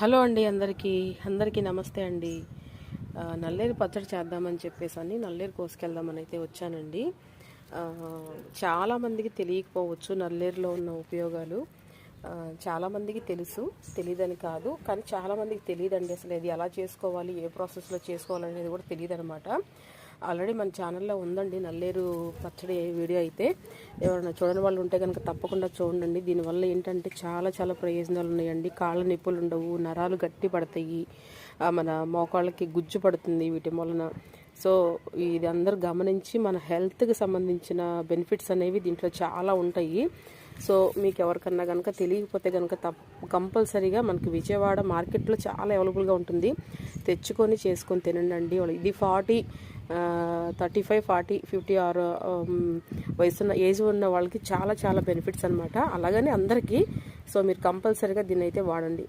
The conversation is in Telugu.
హలో అండి, అందరికీ నమస్తే అండి. నల్లేరు పచ్చడి చేద్దామని చెప్పేసి నల్లేరు కోసుకెళ్దామని అయితే వచ్చానండి. చాలామందికి తెలియకపోవచ్చు నల్లేరులో ఉన్న ఉపయోగాలు. చాలామందికి తెలియదని కాదు, కానీ చాలామందికి తెలియదండి. అసలు ఇది ఎలా చేసుకోవాలి, ఏ ప్రాసెస్లో చేసుకోవాలనేది కూడా తెలియదు అనమాట. ఆల్రెడీ మన ఛానల్లో ఉందండి నల్లేరు పచ్చడి వీడియో. అయితే ఎవరైనా చూడని వాళ్ళు ఉంటే కనుక తప్పకుండా చూడండి. దీనివల్ల ఏంటంటే చాలా ప్రయోజనాలు ఉన్నాయండి. కాళ్ళ నొప్పులు ఉండవు, నరాలు గట్టి పడతాయి, మన మోకాళ్ళకి గుజ్జు పడుతుంది వీటి వలన. సో ఇది అందరూ గమనించి మన హెల్త్కి సంబంధించిన బెనిఫిట్స్ అనేవి దీంట్లో చాలా ఉంటాయి. సో మీకు ఎవరికన్నా కనుక తెలియకపోతే కనుక కంపల్సరీగా మనకి విజయవాడ మార్కెట్లో చాలా అవైలబుల్గా ఉంటుంది. తెచ్చుకొని చేసుకొని తినండి. ఇది 35, 40, 50 ఆర్ ఏజ్ ఉన్న వాళ్ళకి చాలా బెనిఫిట్స్ అనమాట. అలాగని అందరికీ. సో మీరు కంపల్సరీగా దీన్ని అయితే వాడండి.